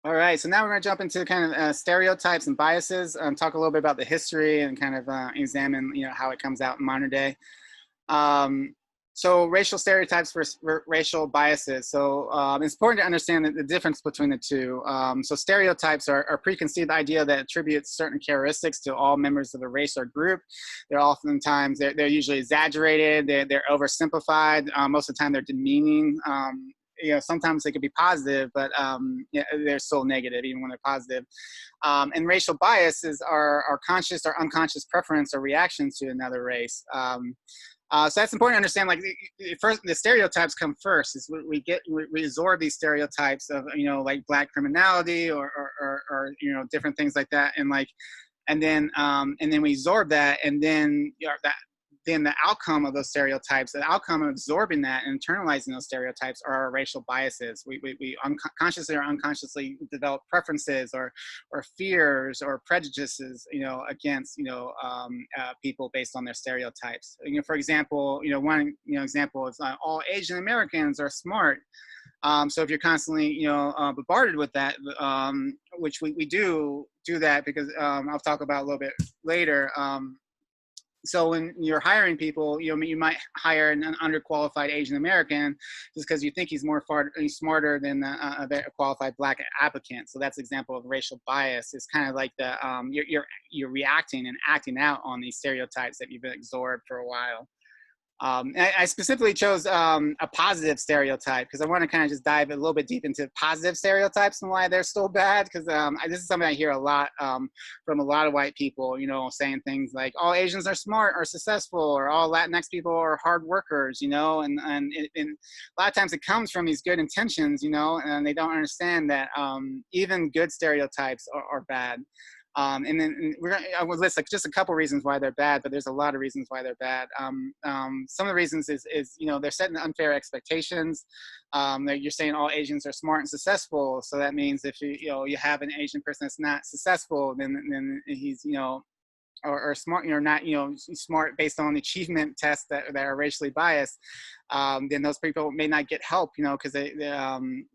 All right, so now we're going to jump into kind of stereotypes and biases, talk a little bit about the history and kind of examine, how it comes out in modern day. Um, so racial stereotypes versus racial biases. So it's important to understand the difference between the two. So stereotypes are preconceived idea that attributes certain characteristics to all members of a race or group. They're oftentimes, they're usually exaggerated, they're oversimplified. Most of the time they're demeaning. Sometimes they could be positive, but yeah, they're still negative even when they're positive. And racial biases are conscious or unconscious preference or reactions to another race. So that's important to understand. Like first, the stereotypes come first. Is we absorb these stereotypes of like black criminality or different things like that, and then we absorb that, and then then the outcome of those stereotypes, the outcome of absorbing that and internalizing those stereotypes are our racial biases. We unconsciously or unconsciously develop preferences or fears or prejudices, against, people based on their stereotypes. For example, one, example is all Asian Americans are smart. So if you're constantly, bombarded with that, which we do that because I'll talk about a little bit later. So when you're hiring people, you might hire an underqualified Asian American just because you think he's smarter than a qualified black applicant. So that's an example of racial bias. It's kind of like you're reacting and acting out on these stereotypes that you've absorbed for a while. I specifically chose a positive stereotype because I want to kind of just dive a little bit deep into positive stereotypes and why they're still bad. Because this is something I hear a lot from a lot of white people, saying things like all Asians are smart or successful, or all Latinx people are hard workers, and a lot of times it comes from these good intentions, and they don't understand that even good stereotypes are bad. And then I will list like just a couple reasons why they're bad, but there's a lot of reasons why they're bad. Some of the reasons is they're setting unfair expectations. You're saying all Asians are smart and successful, so that means if you have an Asian person that's not successful, then he's or smart, not smart based on achievement tests that are racially biased. Then those people may not get help, because they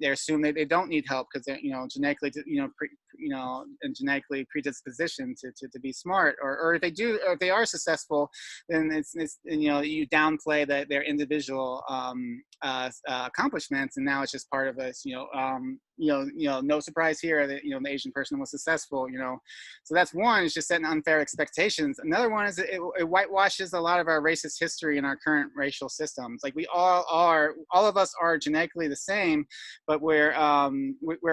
assume that they don't need help because they're genetically and genetically predispositioned to be smart, or if they do, or if they are successful, then it's you downplay their individual accomplishments, and now it's just part of us. No surprise here that the Asian person was successful. So that's one. It's just setting unfair expectations. Another one is it whitewashes a lot of our racist history in our current racial systems. Like all of us are genetically the same, but we're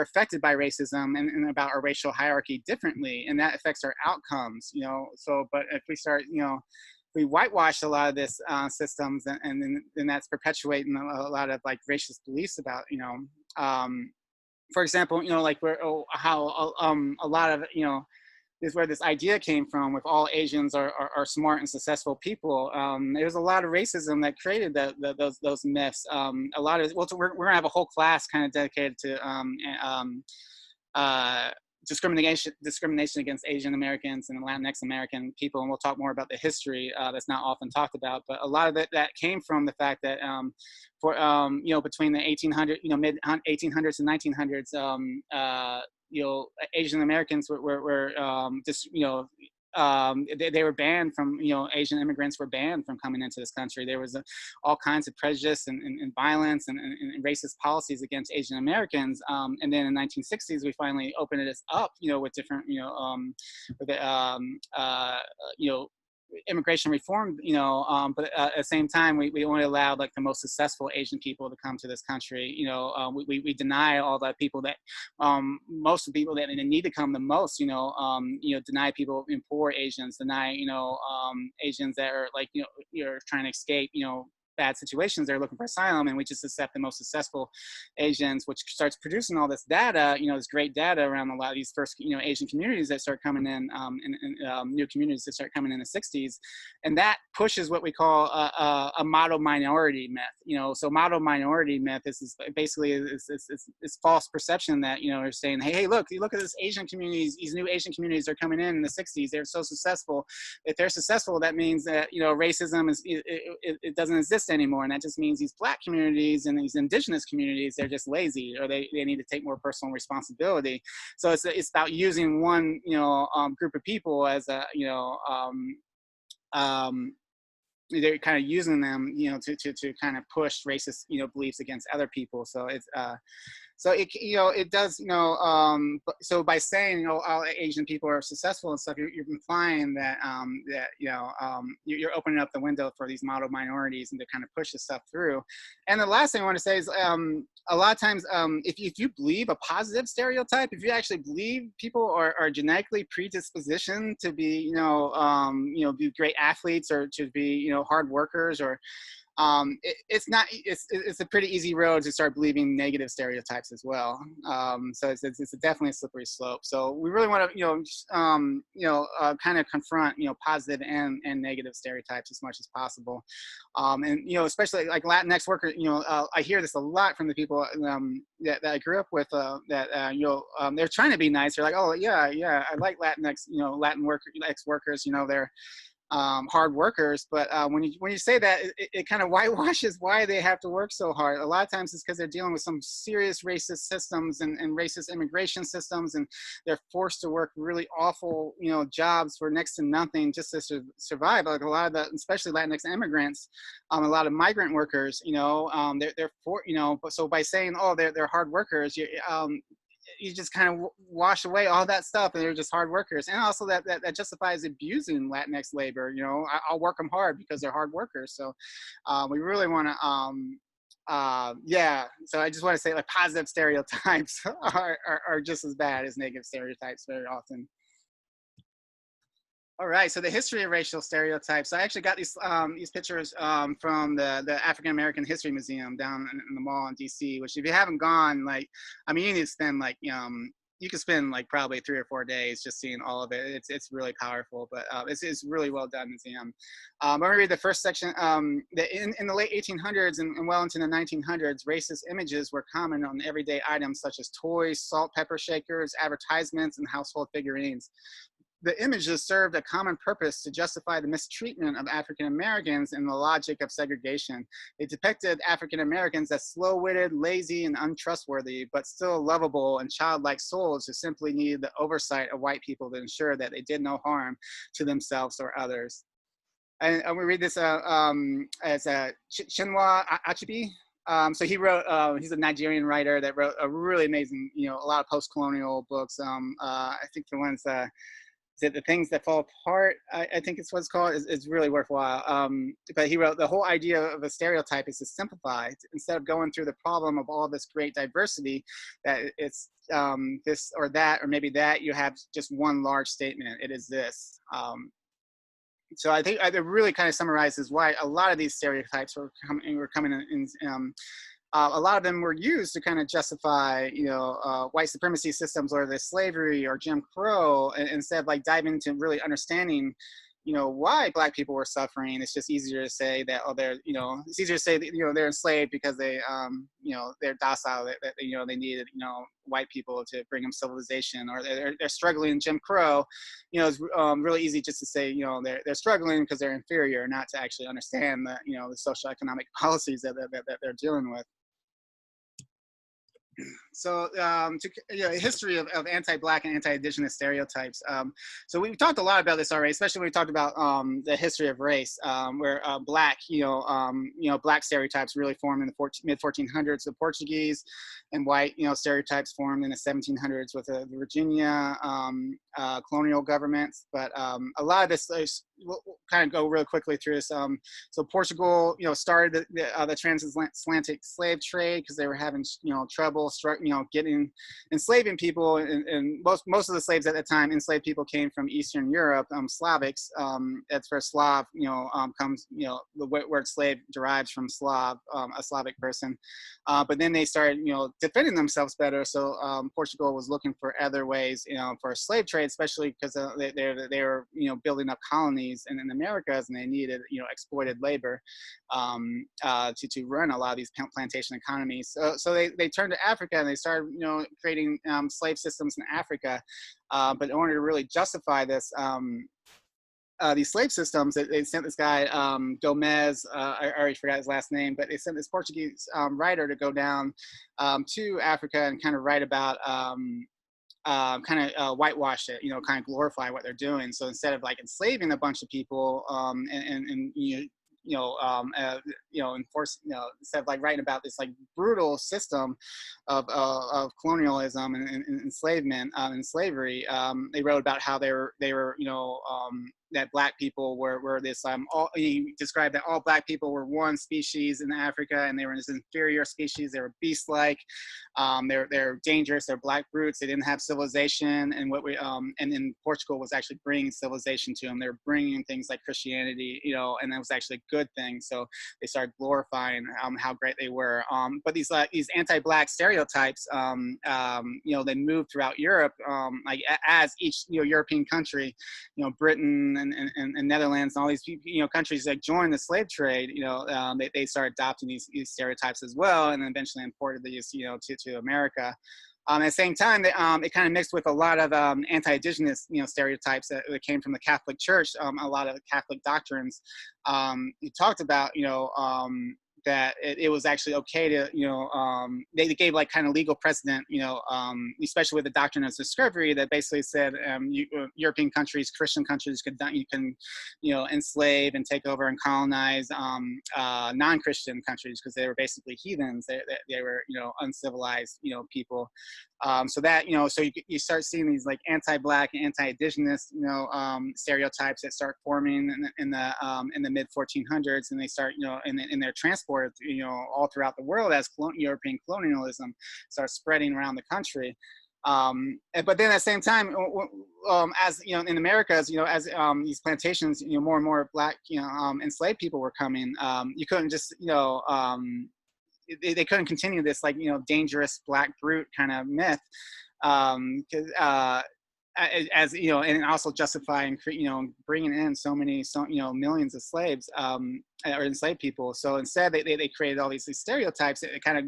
affected by racism and about our racial hierarchy differently, and that affects our outcomes. So, but if we start, we whitewash a lot of this systems, and then that's perpetuating a lot of like racist beliefs about, for example, like how a lot of, is where this idea came from with all Asians are smart and successful people. There's a lot of racism that created those myths. A lot of, we're gonna have a whole class kind of dedicated to discrimination against Asian Americans and Latinx American people, and we'll talk more about the history that's not often talked about. But a lot of that came from the fact that between the 1800s, mid 1800s and 1900s, Asian Americans were just they were banned from, Asian immigrants were banned from coming into this country. There was all kinds of prejudice and violence and racist policies against Asian Americans. And then in the 1960s, we finally opened it up, with different, with the, immigration reform, but at the same time, we only allowed like the most successful Asian people to come to this country. We deny all the people that, most of the people that need to come the most, deny people in poor Asians, deny, Asians that are like, you're trying to escape, bad situations, they're looking for asylum, and we just accept the most successful Asians, which starts producing all this data, this great data around a lot of these first, Asian communities that start coming in, new communities that start coming in the 60s. And that pushes what we call a model minority myth. So model minority myth is basically is false perception that, they're saying, hey, look at this Asian communities, these new Asian communities are coming in the 60s, they're so successful. If they're successful, that means that, racism it doesn't exist exist anymore. And that just means these Black communities and these indigenous communities, they're just lazy, or they need to take more personal responsibility. So it's about using one, group of people as a, they're kind of using them, to kind of push racist, beliefs against other people. So it's, so it does, so by saying, all Asian people are successful and stuff, you're implying that, you're opening up the window for these model minorities and to kind of push this stuff through. And the last thing I want to say is, a lot of times, if you believe a positive stereotype, if you actually believe people are genetically predispositioned to be, be great athletes, or to be, hard workers, or it's a pretty easy road to start believing negative stereotypes as well. So it's definitely a slippery slope. So we really want to kind of confront positive and negative stereotypes as much as possible. And especially like Latinx workers, I hear this a lot from the people that I grew up with, they're trying to be nice. They're like, oh yeah, I like Latinx, Latinx workers, they're hard workers, but when you say that, it kind of whitewashes why they have to work so hard. A lot of times it's because they're dealing with some serious racist systems and racist immigration systems, and they're forced to work really awful jobs for next to nothing just to survive. Like a lot of the, especially Latinx immigrants, a lot of migrant workers, they're for, so by saying, oh, they're hard workers, you just kind of wash away all that stuff, and they're just hard workers. And also that justifies abusing Latinx labor. I'll work them hard because they're hard workers. So we really want to, so I just want to say, like, positive stereotypes are just as bad as negative stereotypes very often. All right, so the history of racial stereotypes. I actually got these pictures from the African American History Museum down in the mall in DC. Which, if you haven't gone, like, I mean, you need to spend like you could spend like probably 3 or 4 days just seeing all of it. It's really powerful, but it's really well done museum. I'm gonna read the first section. In the late 1800s and well into the 1900s, racist images were common on everyday items such as toys, salt, pepper shakers, advertisements, and household figurines. The images served a common purpose to justify the mistreatment of African Americans and the logic of segregation. They depicted African Americans as slow-witted, lazy, and untrustworthy, but still lovable and childlike souls who simply needed the oversight of white people to ensure that they did no harm to themselves or others. And we read this as Chinua Achebe. So he wrote, he's a Nigerian writer that wrote a really amazing, a lot of post-colonial books. I think the ones The Things That Fall Apart, I think it's what it's called, is really worthwhile. But he wrote, the whole idea of a stereotype is to simplify. Instead of going through the problem of all this great diversity, that it's this or that, or maybe that, you have just one large statement. It is this. So I think it really kind of summarizes why a lot of these stereotypes were coming in. A lot of them were used to kind of justify, white supremacy systems, or the slavery, or Jim Crow, instead of like diving into really understanding, why Black people were suffering. It's just easier to say that, oh, they're, it's easier to say that, they're enslaved because they, they're docile, that they needed, white people to bring them civilization, or they're struggling in Jim Crow. It's really easy just to say, they're struggling because they're inferior, not to actually understand the, the social economic policies that they're dealing with. So, history of anti-Black and anti-Indigenous stereotypes. So we've talked a lot about this already, especially when we talked about the history of race, where Black, Black stereotypes really formed in the mid 1400s, the Portuguese, and white, stereotypes formed in the 1700s with the Virginia colonial governments. But a lot of this, we'll kind of go real quickly through this. So Portugal, started the transatlantic slave trade because they were having, trouble, getting enslaving people, and most of the slaves at that time, enslaved people, came from Eastern Europe, Slavics. That's where Slav, comes, the word slave derives from Slav, a Slavic person. But then they started, defending themselves better. So Portugal was looking for other ways, for a slave trade, especially because they were, building up colonies in the Americas, and they needed, exploited labor to run a lot of these plantation economies. So they turned to Africa, and they started, creating slave systems in Africa. But in order to really justify this, these slave systems, they sent this guy, Gomez, I already forgot his last name, but they sent this Portuguese writer to go down to Africa and kind of write about, whitewash it, kind of glorify what they're doing. So instead of like enslaving a bunch of people, and enforce, instead of like writing about this like brutal system of colonialism and enslavement and slavery, they wrote about how they were that black people were this he described that all black people were one species in Africa, and they were this inferior species. They were beast-like. They're dangerous. They're black brutes. They didn't have civilization, and and then Portugal was actually bringing civilization to them. They were bringing things like Christianity, and that was actually a good thing. So they started glorifying how great they were. But these anti-black stereotypes, they moved throughout Europe, like as each European country, Britain and Netherlands and all these countries that joined the slave trade, they started adopting these stereotypes as well, and then eventually imported these to America. At the same time, it kind of mixed with a lot of anti-Indigenous stereotypes that came from the Catholic Church. A lot of Catholic doctrines. You talked about that it was actually okay to, they gave like kind of legal precedent, especially with the doctrine of discovery, that basically said European countries, Christian countries you can enslave and take over and colonize non-Christian countries, because they were basically heathens. They were, uncivilized, people. So that, so you start seeing these like anti-black and anti-Indigenous, stereotypes that start forming in the mid 1400s, and they start, and they're transported, all throughout the world as European colonialism starts spreading around the country. But then at the same time, as in Americas, as these plantations, more and more black, enslaved people were coming. You couldn't just, they couldn't continue this like dangerous black brute kind of myth, as and also justifying bringing in so many millions of slaves or enslaved people. So instead they created all these stereotypes that kind of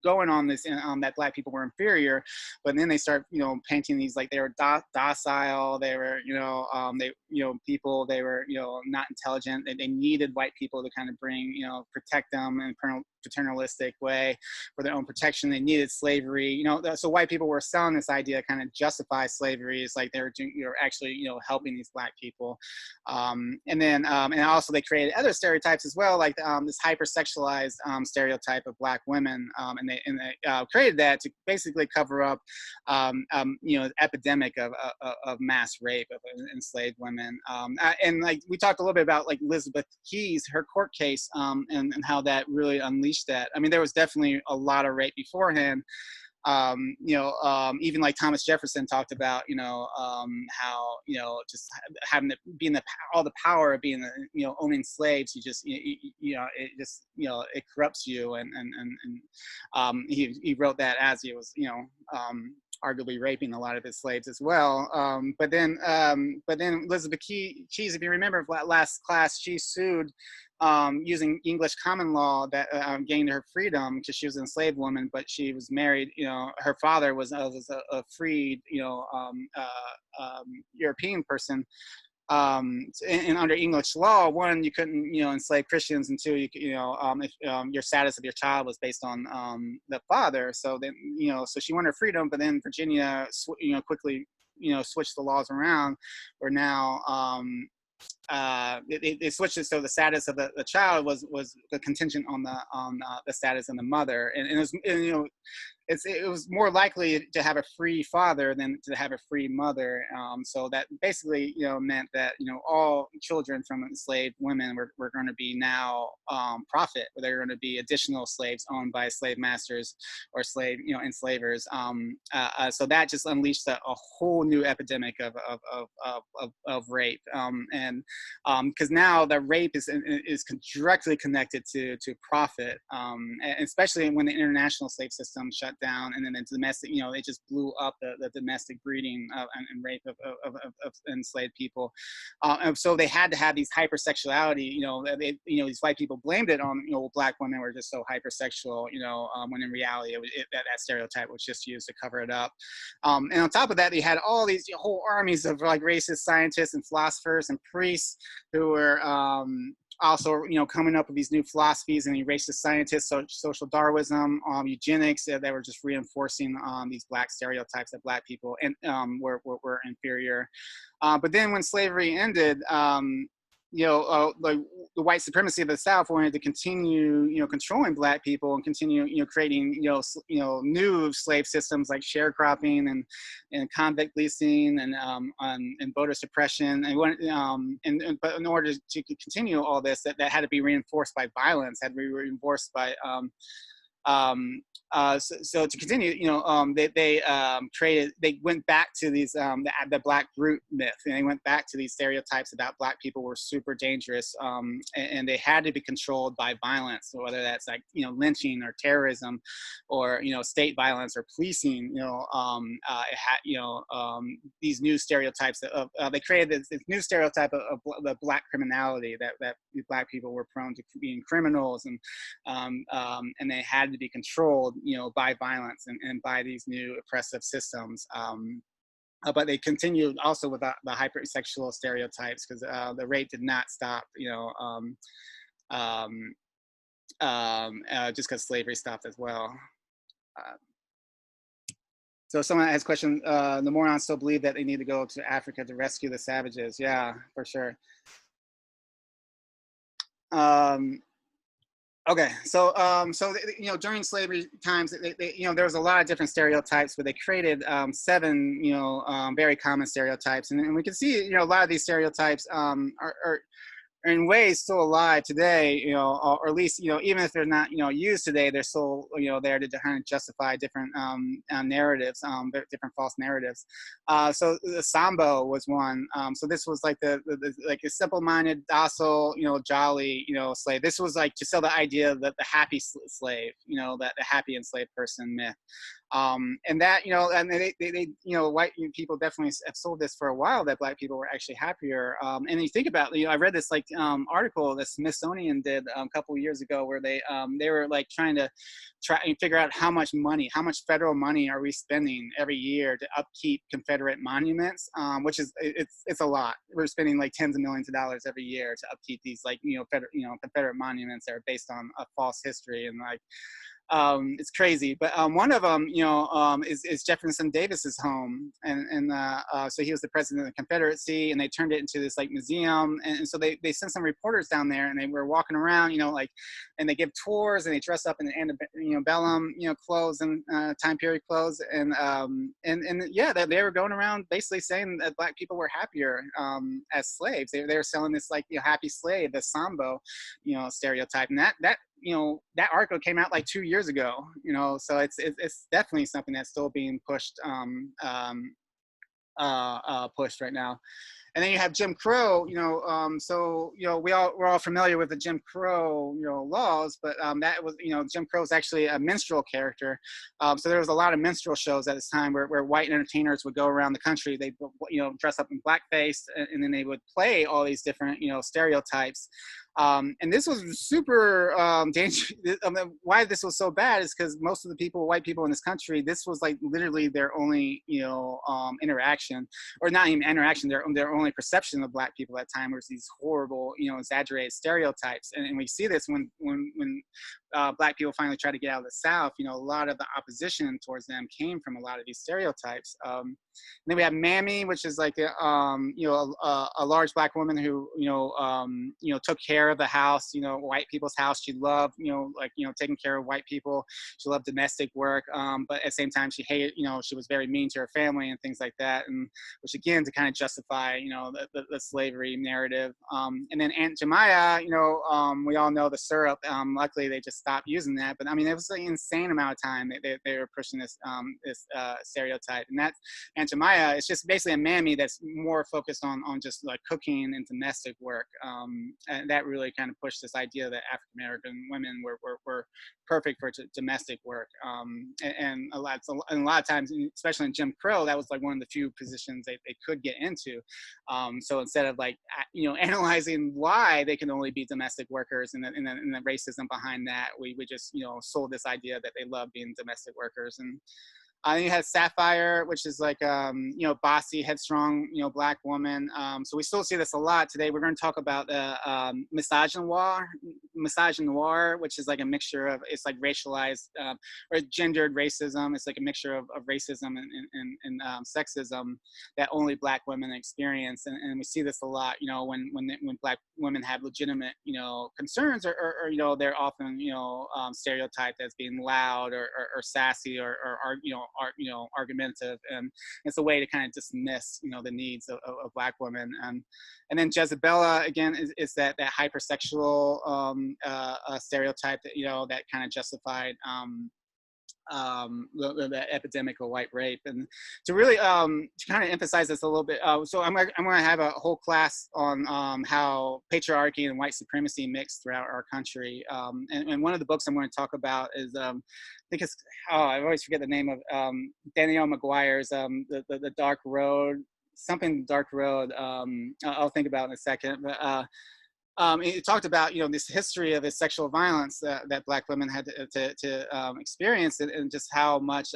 going on this that black people were inferior, but then they start painting these like they were docile, they were people, they were not intelligent, they needed white people to kind of bring protect them in a paternalistic way for their own protection. They needed slavery, so white people were selling this idea to kind of justify slavery. It's like they were actually helping these black people, and then and also they created other stereotypes as well, like this hypersexualized stereotype of black women, and they created that to basically cover up epidemic of mass rape of enslaved women, and like we talked a little bit about like Elizabeth Key's her court case, and how that really unleashed that. I mean, there was definitely a lot of rape beforehand. Even like Thomas Jefferson talked about, how, just having to be in all the power of being, owning slaves, you just, it just, it corrupts you. And he wrote that as he was, arguably raping a lot of his slaves as well. But then Elizabeth Keyes, if you remember last class, she sued using English common law that gained her freedom because she was an enslaved woman, but she was married. Her father was a freed, European person. And under English law, one, you couldn't, enslave Christians, and two, if your status of your child was based on the father. So then, so she won her freedom, but then Virginia, quickly, switched the laws around, where now they switched it so the status of the child was the contingent on the status of the mother, and it was, it was more likely to have a free father than to have a free mother. So that basically, meant that, all children from enslaved women were going to be now profit, where they're going to be additional slaves owned by slave masters or enslavers. So that just unleashed a whole new epidemic of rape. And because now the rape is directly connected to profit, and especially when the international slave system shut down, and then the domestic, it just blew up the domestic breeding and rape of enslaved people. And so they had to have these hypersexuality, these white people blamed it on, black women were just so hypersexual, when in reality that stereotype was just used to cover it up. And on top of that, they had all these whole armies of like racist scientists and philosophers and priests who were also, coming up with these new philosophies, and the racist scientists, social Darwinism, eugenics, that were just reinforcing these black stereotypes that black people and were inferior. But then when slavery ended, like the white supremacy of the South wanted to continue, controlling black people and continue, creating, new slave systems like sharecropping and convict leasing and voter suppression. But in order to continue all this, that had to be reinforced by violence, had to be reinforced by so to continue, they went back to these, the black brute myth, and they went back to these stereotypes about black people were super dangerous, and they had to be controlled by violence, so whether that's like, lynching or terrorism or, state violence or policing, these new stereotypes of, they created this new stereotype of the black criminality, that black people were prone to being criminals, and they had to be controlled, by violence and by these new oppressive systems. But they continued also with the hypersexual stereotypes, because the rape did not stop, just because slavery stopped as well. So someone has a question, the Morons still believe that they need to go to Africa to rescue the savages. Yeah, for sure. Okay, so during slavery times, there was a lot of different stereotypes, but they created 7 very common stereotypes, and we can see a lot of these stereotypes are in ways still alive today, or at least, even if they're not, used today, they're still, there to kind of justify different narratives, different false narratives. So the Sambo was one. So this was like like a simple-minded, docile, jolly, slave. This was like to sell the idea that the happy slave, that the happy enslaved person myth. And that, and they white people definitely have sold this for a while, that black people were actually happier. And you think about, I read this article that Smithsonian did a couple of years ago, where they were like trying to figure out how much federal money are we spending every year to upkeep Confederate monuments, which is, it's a lot. We're spending like tens of millions of dollars every year to upkeep these Confederate monuments that are based on a false history, and like, it's crazy. But one of them, is Jefferson Davis's home, and so he was the president of the Confederacy, and they turned it into this like museum, and so they sent some reporters down there, and they were walking around, and they give tours, and they dress up in antebellum, clothes and time period clothes, and yeah, they were going around basically saying that black people were happier as slaves. They were selling this like happy slave, the Sambo, stereotype, and that article came out like 2 years ago, so it's definitely something that's still being pushed right now. And then you have Jim Crow, so we're all familiar with the Jim Crow laws, but that was Jim Crow is actually a minstrel character. So there was a lot of minstrel shows at this time where white entertainers would go around the country. They dress up in blackface, and then they would play all these different stereotypes. And this was super dangerous. Why this was so bad is because most of the white people in this country, this was like literally their only, interaction, or not even interaction, their only perception of black people at that time was these horrible, exaggerated stereotypes. And we see this when black people finally tried to get out of the South. A lot of the opposition towards them came from a lot of these stereotypes. Then we have Mammy, which is like a large black woman who took care of the house, white people's house. She loved taking care of white people. She loved domestic work, but at the same time she hated, she was very mean to her family and things like that, and which again to kind of justify the slavery narrative. And then Aunt Jemima, we all know the syrup. Luckily they just stop using that. But I mean, it was an insane amount of time they were pushing this stereotype. And that Aunt Jemima, it's just basically a mammy that's more focused on just like cooking and domestic work. And that really kind of pushed this idea that African American women were perfect for domestic work. And a lot of times, especially in Jim Crow, that was like one of the few positions they could get into. So instead of like, analyzing why they can only be domestic workers and the racism behind that, we just, sold this idea that they love being domestic workers. And then you had Sapphire, which is like, bossy, headstrong, Black woman. So we still see this a lot today. We're going to talk about misogynoir, which is like a mixture of, it's like racialized or gendered racism. It's like a mixture of racism and sexism that only Black women experience. And we see this a lot, when Black women have legitimate, concerns, or they're often, stereotyped as being loud or sassy or argumentative, and it's a way to kind of dismiss, the needs of Black women. And then Jezebella, again, is that hypersexual stereotype that, that kind of justified the epidemic of white rape. And to really to kind of emphasize this a little bit, so I'm going to have a whole class on how patriarchy and white supremacy mix throughout our country. And one of the books I'm going to talk about is, I think it's, I always forget the name of, Danielle McGuire's the Dark Road, something Dark Road. I'll think about it in a second. But it talked about, this history of this sexual violence that Black women had to experience, and just how much,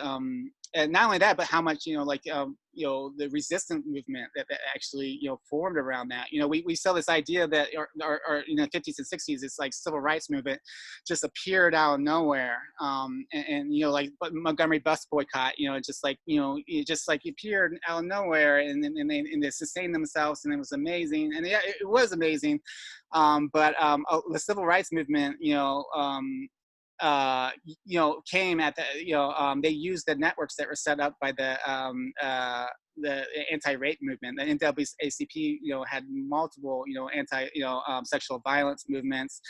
and not only that, but how much, the resistance movement that actually, formed around that. We sell this idea that our 50s and 60s, it's like civil rights movement just appeared out of nowhere. Like Montgomery bus boycott, it just like appeared out of nowhere, and they sustained themselves, and it was amazing. And yeah, it was amazing. But the civil rights movement, came at the, they used the networks that were set up by the anti-rape movement. The NAACP, had multiple, sexual violence movements.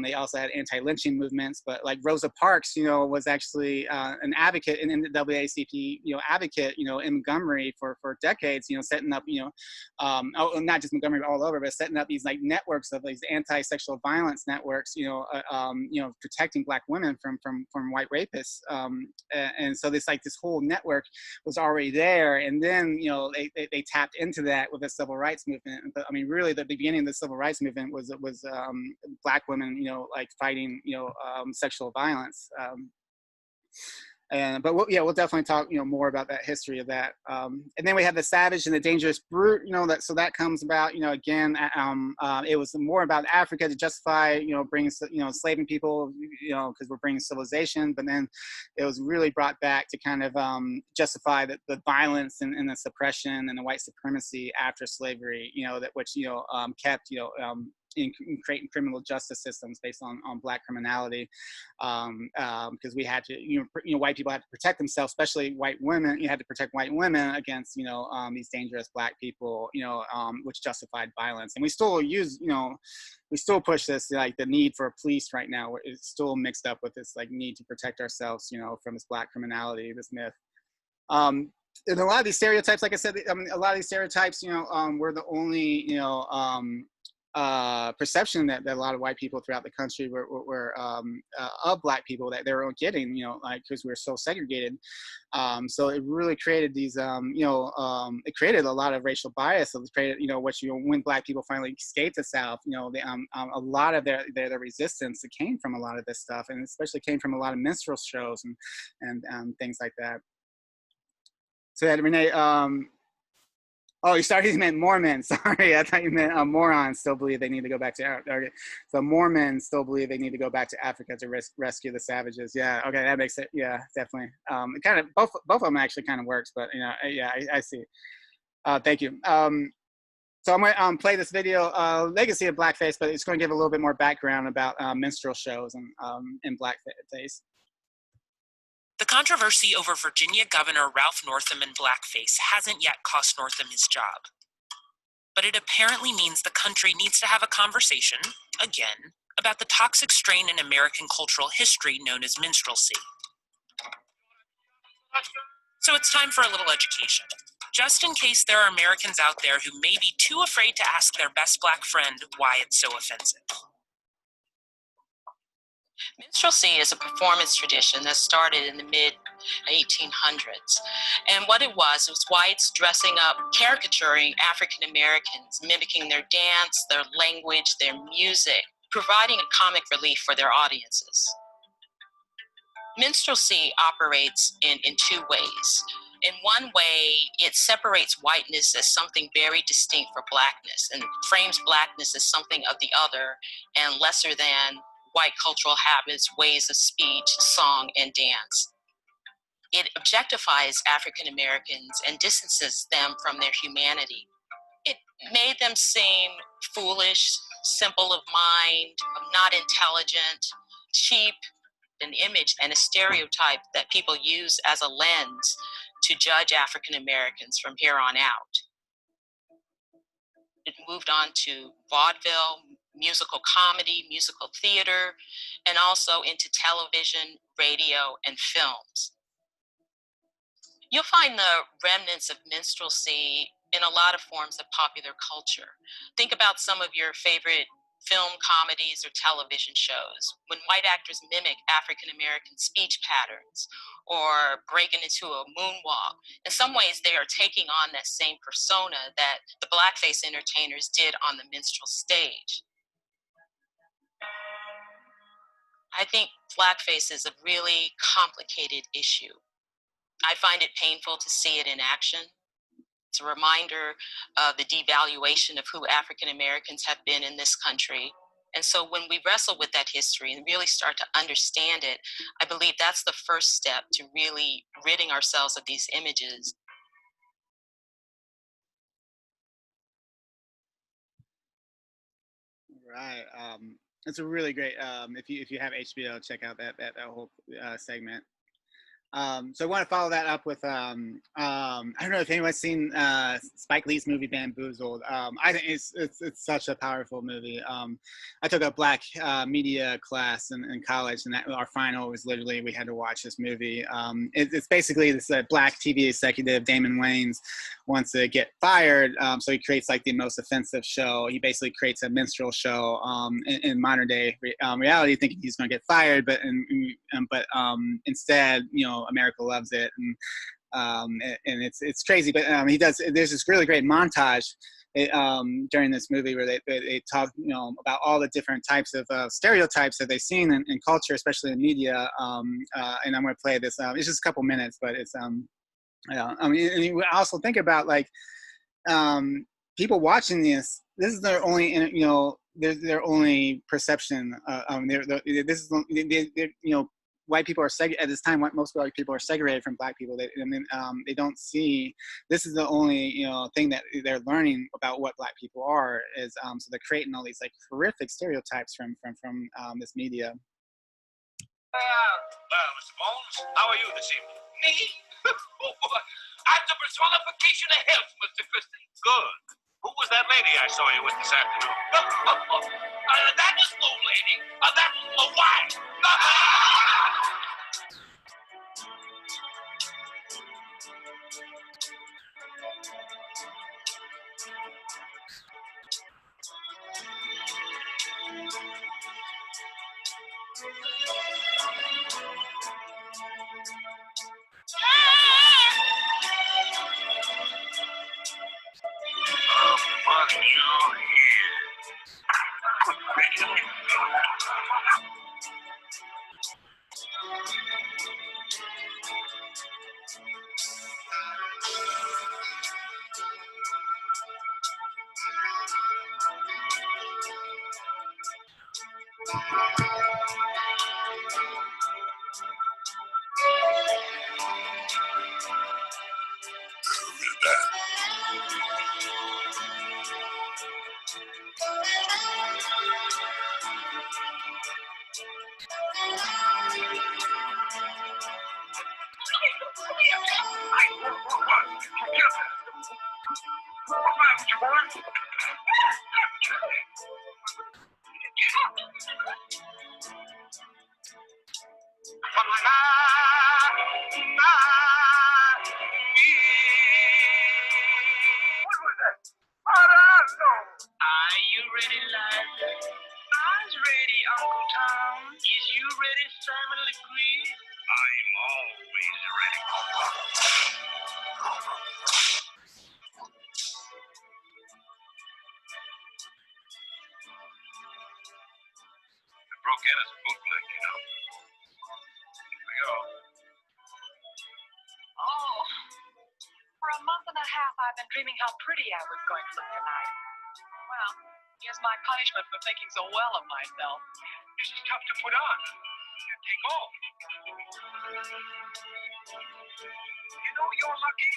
They also had anti-lynching movements, but like Rosa Parks, was actually an advocate in the NAACP, advocate, in Montgomery for decades, setting up, not just Montgomery, but all over, but setting up these like networks of these anti-sexual violence networks, protecting Black women from white rapists. And so this whole network was already there. And then, they tapped into that with the civil rights movement. But I mean, really, the beginning of the civil rights movement was Black women, fighting, sexual violence. But we'll definitely talk, more about that history of that. And then we have the savage and the dangerous brute, so that comes about, again, it was more about Africa to justify, bringing, enslaving people, because we're bringing civilization. But then it was really brought back to kind of justify the violence and the suppression and the white supremacy after slavery, which kept, in creating criminal justice systems based on Black criminality, because we had to, white people had to protect themselves, especially white women. You had to protect white women against, these dangerous Black people, which justified violence. And we still use, we still push this, like the need for a police right now. It's still mixed up with this like need to protect ourselves, from this Black criminality, this myth. And a lot of these stereotypes, like I said, a lot of these stereotypes, were the only, perception that a lot of white people throughout the country were of Black people that they were getting, because we were so segregated. So it really created these, it created a lot of racial bias. So it created, when Black people finally escaped the South, a lot of their resistance, it came from a lot of this stuff, and especially came from a lot of minstrel shows and things like that. So yeah, Renee, oh, you meant Mormons. Sorry, I thought you meant morons still believe they need to go back to Africa. So Mormons still believe they need to go back to Africa to rescue the savages. Yeah, okay, that makes it, yeah, definitely. It kind of, both of them actually kind of works, but yeah, I see. Thank you. So I'm going to play this video, Legacy of Blackface, but it's going to give a little bit more background about minstrel shows and blackface. The controversy over Virginia Governor Ralph Northam and blackface hasn't yet cost Northam his job. But it apparently means the country needs to have a conversation, again, about the toxic strain in American cultural history known as minstrelsy. So it's time for a little education. Just in case there are Americans out there who may be too afraid to ask their best Black friend why it's so offensive. Minstrelsy is a performance tradition that started in the mid-1800s. And what it was whites dressing up, caricaturing African Americans, mimicking their dance, their language, their music, providing a comic relief for their audiences. Minstrelsy operates in two ways. In one way, it separates whiteness as something very distinct from Blackness and frames Blackness as something of the other and lesser than white cultural habits, ways of speech, song, and dance. It objectifies African Americans and distances them from their humanity. It made them seem foolish, simple of mind, not intelligent, cheap, an image and a stereotype that people use as a lens to judge African Americans from here on out. It moved on to vaudeville, musical comedy, musical theater, and also into television, radio, and films. You'll find the remnants of minstrelsy in a lot of forms of popular culture. Think about some of your favorite film comedies or television shows, when white actors mimic African American speech patterns or breaking into a moonwalk. In some ways, they are taking on that same persona that the Blackface entertainers did on the minstrel stage. I think Blackface is a really complicated issue. I find it painful to see it in action. It's a reminder of the devaluation of who African Americans have been in this country. And so when we wrestle with that history and really start to understand it, I believe that's the first step to really ridding ourselves of these images. Right. It's a really great. If you have HBO, check out that whole segment. So I want to follow that up with I don't know if anyone's seen Spike Lee's movie Bamboozled. I think it's such a powerful movie. I took a Black media class in college, and our final was literally we had to watch this movie. It's basically this Black TV executive, Damon Wayans, wants to get fired, so he creates like the most offensive show. He basically creates a minstrel show in modern day reality, thinking he's going to get fired, but instead, America loves it, and it's crazy. But there's this really great montage during this movie where they talk about all the different types of stereotypes that they've seen in culture, especially in media. And I'm going to play this. It's just a couple minutes, but it's and you also think about like people watching this. This is their only their only perception. White people are at this time. Most white people are segregated from Black people. They don't see. This is the only thing that they're learning about what Black people are. Is so they're creating all these like horrific stereotypes from this media. Well, Mr. Bones, how are you this evening? Me? I'm the personification of health, Mr. Christie. Good. Who was that lady I saw you with this afternoon? That was no lady. That was my wife. Broke in as a bootleg, you know. Here we go. Oh, for a month and a half, I've been dreaming how pretty I was going to look tonight. Well, here's my punishment for thinking so well of myself. This is tough to put on and take off. You know, you're lucky.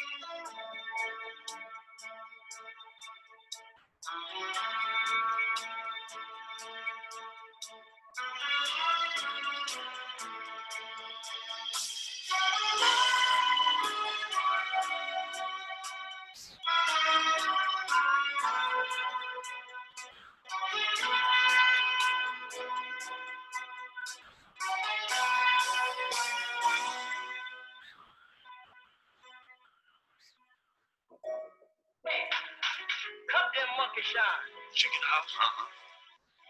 Cut them monkey shine. Chicken house?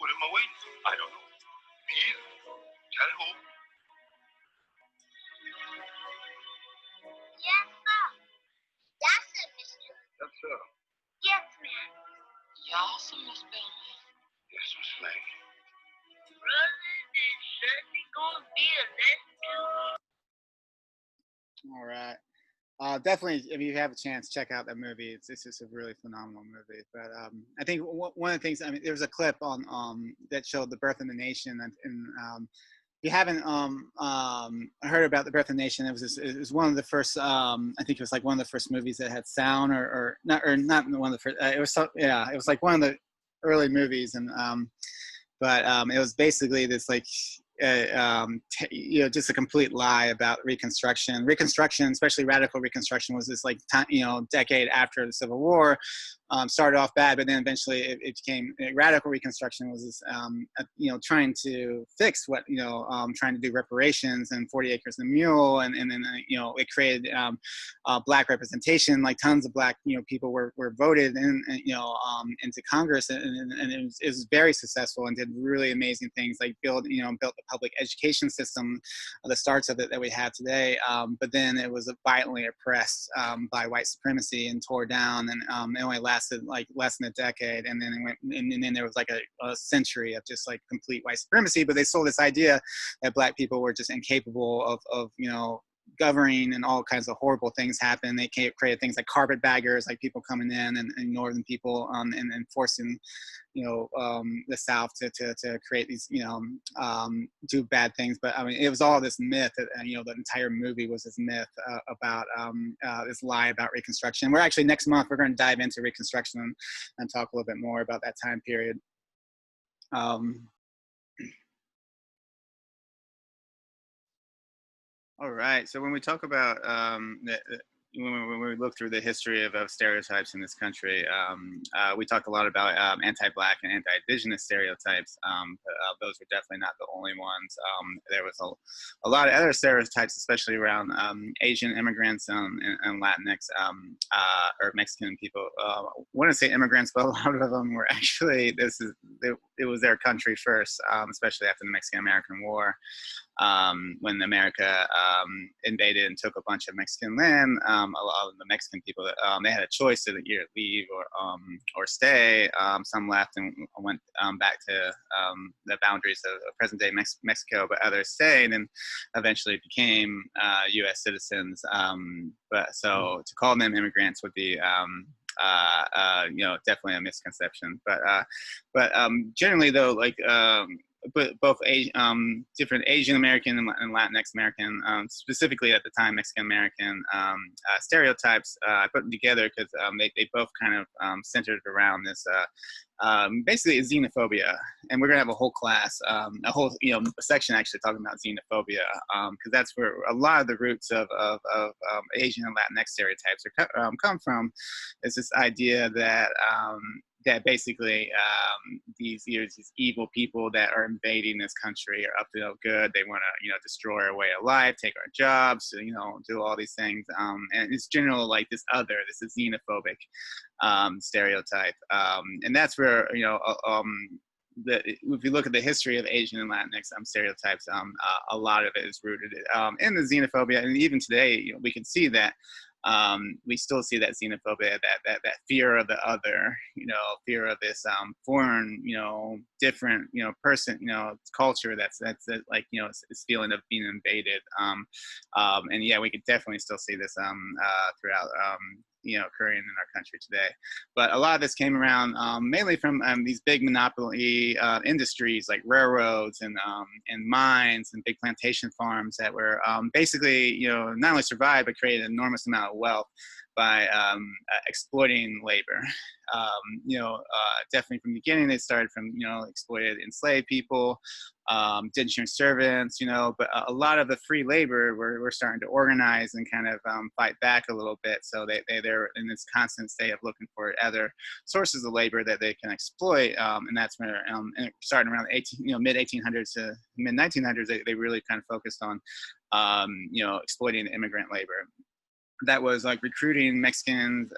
What am I waiting for? I don't know. Me either. Tally ho. Yes, sir. That's it, mister. Yes, sir. Yes, ma'am. Y'all, Miss Bellman. Yes, Miss Maggie. Brother, there's certainly gonna be a lesson to All right. Definitely, if you have a chance, check out that movie. It's just a really phenomenal movie. But I think one of the things, I mean, there was a clip on that showed the birth of the nation, and if you haven't heard about the birth of the nation, it was one of the first. I think it was like one of the first movies that had sound, or not one of the first. It was like one of the early movies, and but it was basically this like. Just a complete lie about Reconstruction. Reconstruction, especially radical Reconstruction, was this like decade after the Civil War. Started off bad, but then eventually it became radical Reconstruction. Was this trying to fix what trying to do reparations and 40 acres and a mule, and then it created black representation. Like tons of black people were voted in into Congress, and it was very successful and did really amazing things, like built the public education system, the starts of it that we have today. But then it was violently oppressed by white supremacy and tore down, and it only lasted like less than a decade, and then it went, and then there was like a century of just like complete white supremacy. But they sold this idea that black people were just incapable of governing, and all kinds of horrible things happen. They created things like carpetbaggers, like people coming in and northern people and forcing the South to create these do bad things. But I mean, it was all this myth, and the entire movie was this myth about this lie about Reconstruction. We're actually, next month we're going to dive into Reconstruction and talk a little bit more about that time period. All right, so when we talk about when we look through the history of stereotypes in this country, we talk a lot about anti-Black and anti-Indigenous stereotypes. But those were definitely not the only ones. There was a lot of other stereotypes, especially around Asian immigrants and Latinx or Mexican people. I want to say immigrants, but a lot of them were actually, it was their country first, especially after the Mexican-American War. When America invaded and took a bunch of Mexican land, a lot of the Mexican people, they had a choice to either leave or stay. Some left and went back to the boundaries of present-day Mexico, but others stayed and eventually became U.S. citizens. But so to call them immigrants would be definitely a misconception. But generally though, like but both different Asian American and Latinx American, specifically at the time Mexican American stereotypes, I put them together because they both kind of centered around this basically xenophobia. And we're gonna have a whole class, a whole section actually talking about xenophobia, because that's where a lot of the roots of Asian and Latinx stereotypes are come from. Is this idea that that basically these evil people that are invading this country are up to no good. They want to destroy our way of life, take our jobs, do all these things. And it's generally like this is xenophobic stereotype. And that's where if you look at the history of Asian and Latinx stereotypes, a lot of it is rooted in the xenophobia. And even today, we can see that we still see that xenophobia, that fear of the other, fear of this foreign, different, person, culture that's like, this feeling of being invaded. And yeah, we could definitely still see this throughout, occurring in our country today. But a lot of this came around mainly from these big monopoly industries like railroads and mines and big plantation farms that were basically, not only survived but created an enormous amount of wealth by exploiting labor. Definitely from the beginning, they started from, exploited enslaved people, indentured servants, but a lot of the free labor were starting to organize and kind of fight back a little bit. So they're in this constant state of looking for other sources of labor that they can exploit. And that's where, starting around the mid 1800s to mid 1900s, they really kind of focused on, exploiting immigrant labor. That was like recruiting Mexicans,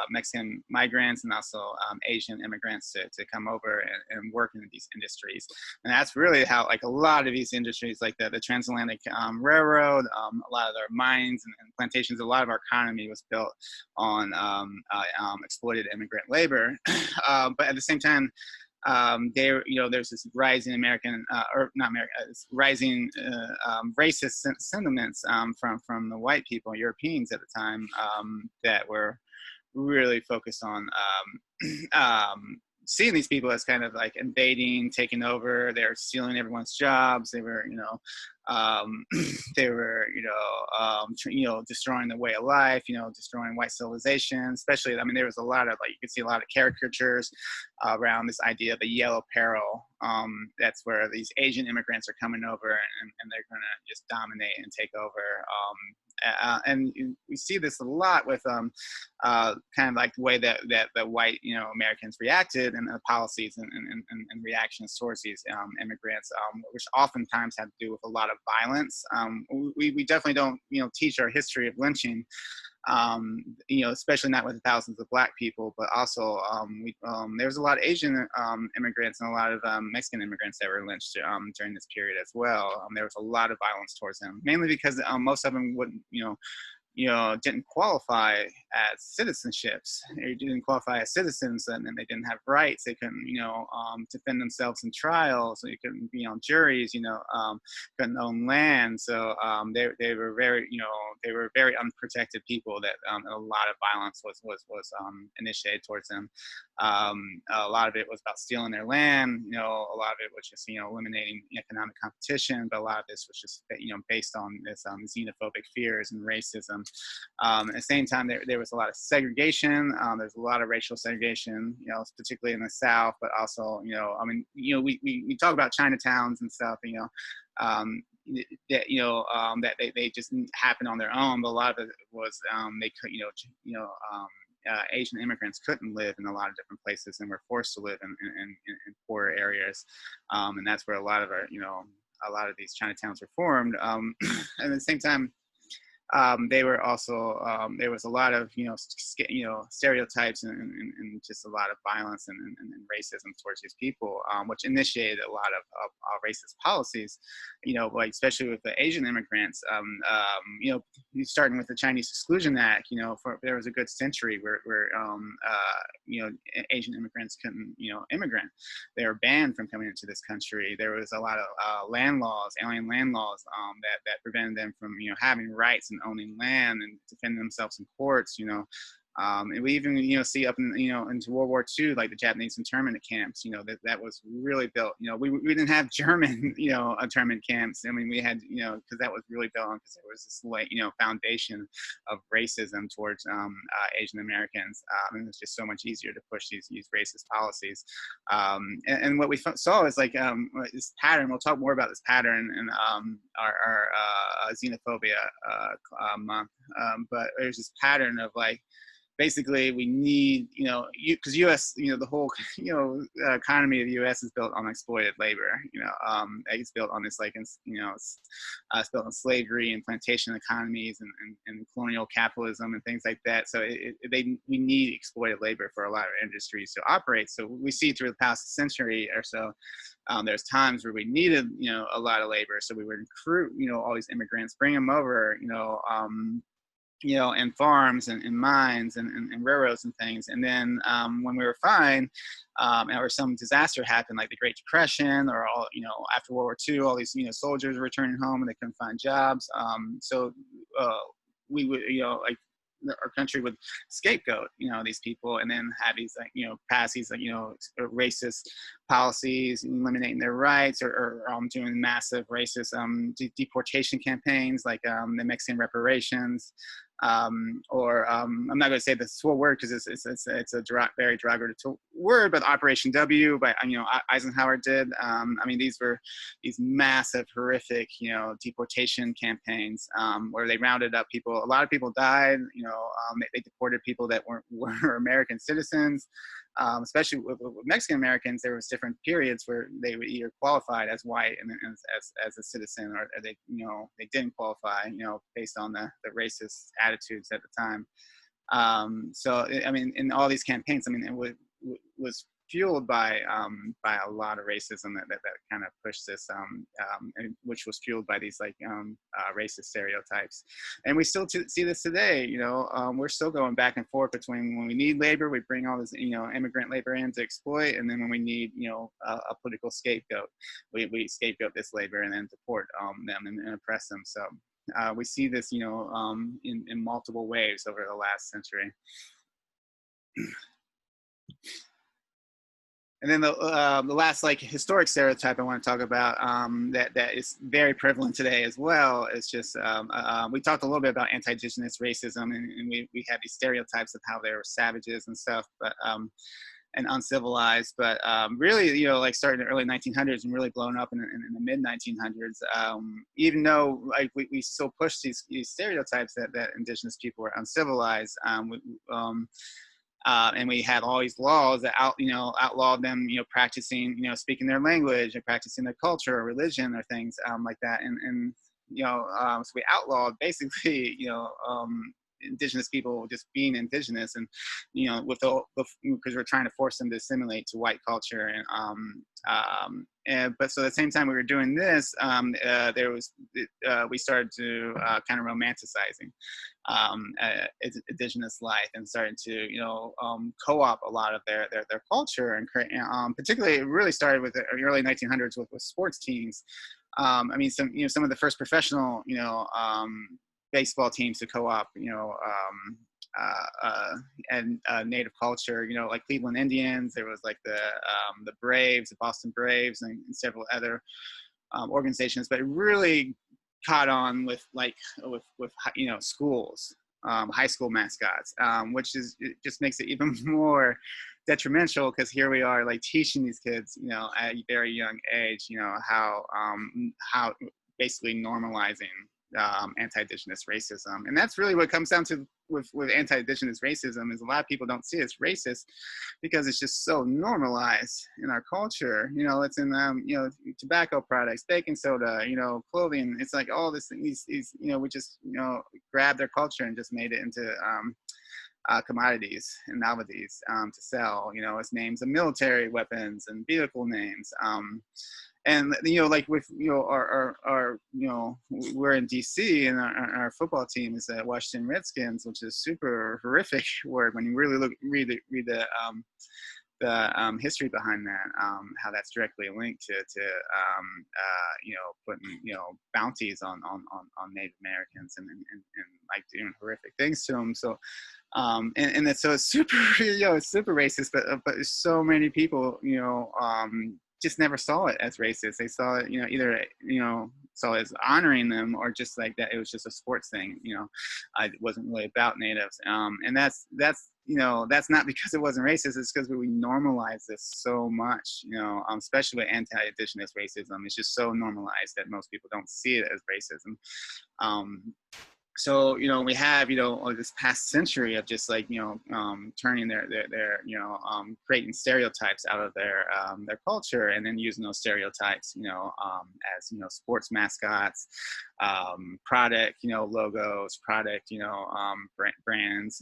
Mexican migrants, and also Asian immigrants to come over and work in these industries. And that's really how, like, a lot of these industries, like the transatlantic railroad, a lot of their mines and plantations, a lot of our economy was built on exploited immigrant labor. But at the same time, there's this rising American, or not American, rising racist sentiments from the white people, Europeans at the time, that were really focused on seeing these people as kind of like invading, taking over. They're stealing everyone's jobs. They were, they were, destroying the way of life. Destroying white civilization. Especially, I mean, there was a lot of, like, you could see a lot of caricatures around this idea of the yellow peril. That's where these Asian immigrants are coming over and they're going to just dominate and take over. And we see this a lot with kind of like the way that the white, Americans reacted, and the policies and reactions towards these immigrants, which oftentimes have to do with a lot of violence. We definitely don't, teach our history of lynching, especially not with thousands of Black people, but also there was a lot of Asian immigrants and a lot of Mexican immigrants that were lynched during this period as well. There was a lot of violence towards them, mainly because most of them wouldn't, didn't qualify as citizenships. They didn't qualify as citizens, and they didn't have rights. They couldn't, defend themselves in trials. So they couldn't be on juries. Couldn't own land. So they were very, they were very unprotected people. That a lot of violence was initiated towards them. A lot of it was about stealing their land. A lot of it was just, eliminating economic competition. But a lot of this was just, based on this xenophobic fears and racism. At the same time, there was a lot of segregation. There's a lot of racial segregation, particularly in the South, but also, we talk about Chinatowns and stuff, that they just happened on their own, but a lot of it was they could, Asian immigrants couldn't live in a lot of different places and were forced to live in poorer areas, and that's where a lot of our, a lot of these Chinatowns were formed. And at the same time, they were also, there was a lot of, stereotypes and just a lot of violence and racism towards these people, which initiated a lot of racist policies, like especially with the Asian immigrants, starting with the Chinese Exclusion Act, there was a good century where Asian immigrants couldn't, immigrant. They were banned from coming into this country. There was a lot of land laws, alien land laws, that prevented them from, having rights and owning land and defending themselves in courts, and we even, see up in, into World War II, like the Japanese internment camps, that was really built, we didn't have German, internment camps. I mean, we had, because that was really built on, because there was this like, foundation of racism towards Asian Americans. And it was just so much easier to push these racist policies. And what we saw is like this pattern. We'll talk more about this pattern in our xenophobia month. But there's this pattern of like, basically we need, because U.S., the whole, economy of the U.S. is built on exploited labor. It's built on this, like, it's built on slavery and plantation economies and colonial capitalism and things like that. So we need exploited labor for a lot of industries to operate. So we see through the past century or so, there's times where we needed, a lot of labor. So we would recruit, all these immigrants, bring them over, and farms and mines and railroads and things. And then when we were fine, or some disaster happened, like the Great Depression, or all, after World War II, all these, soldiers were returning home and they couldn't find jobs. So we would, like our country would scapegoat, these people, and then have these, like, pass these, like, racist policies, eliminating their rights, or doing massive racist deportation campaigns, like the Mexican reparations. Or I'm not going to say this full word because it's a very derogatory word, but Operation W, by Eisenhower did. I mean, these were these massive, horrific, deportation campaigns, where they rounded up people. A lot of people died. They deported people that were American citizens. Especially with Mexican Americans, there was different periods where they were either qualified as white and as a citizen, or they they didn't qualify, based on the racist attitudes at the time. So I mean, in all these campaigns, I mean, it was fueled by a lot of racism that kind of pushed this, and which was fueled by these, like, racist stereotypes. And we still see this today. We're still going back and forth between when we need labor, we bring all this immigrant labor in to exploit, and then when we need a political scapegoat, we scapegoat this labor and then deport them and oppress them. So we see this in multiple waves over the last century. And then the last, like, historic stereotype I want to talk about, that is very prevalent today as well, is just we talked a little bit about anti-Indigenous racism, and we had these stereotypes of how they were savages and stuff, but and uncivilized, but really, like, starting in the early 1900s and really blown up in the mid 1900s. Even though, like, we still push these stereotypes that Indigenous people were uncivilized. And we had all these laws that outlawed them, practicing, speaking their language and practicing their culture or religion or things like that. And so we outlawed basically, Indigenous people just being Indigenous, and because we're trying to force them to assimilate to white culture. But so at the same time we were doing this, we started to kind of romanticizing Indigenous life, and started to co-op a lot of their culture, and create, particularly it really started with the early 1900s with sports teams. I mean, some of the first professional baseball teams to co-op and native culture, like Cleveland Indians. There was, like, the Braves, the Boston Braves, and several other organizations. But it really caught on with schools, high school mascots, which it just makes it even more detrimental, because here we are, like, teaching these kids, at a very young age, how basically normalizing anti-Indigenous racism. And that's really what comes down to with anti-Indigenous racism, is a lot of people don't see it's racist because it's just so normalized in our culture. It's in tobacco products, baking soda, clothing. It's like all this, these we just grabbed their culture and just made it into commodities and novelties to sell. It's names of military weapons and vehicle names. And like with our we're in DC, and our football team is the Washington Redskins, which is super horrific word when you really read the history behind that, how that's directly linked to putting bounties on Native Americans and like doing horrific things to them. So so it's super it's super racist, but so many people just never saw it as racist. They saw it, either, saw it as honoring them, or just like that it was just a sports thing. It wasn't really about natives. And that's not because it wasn't racist. It's because we normalize this so much, especially with anti-Indigenous racism. It's just so normalized that most people don't see it as racism. So we have this past century of just like turning their creating stereotypes out of their culture, and then using those stereotypes as sports mascots, product logos, product brands,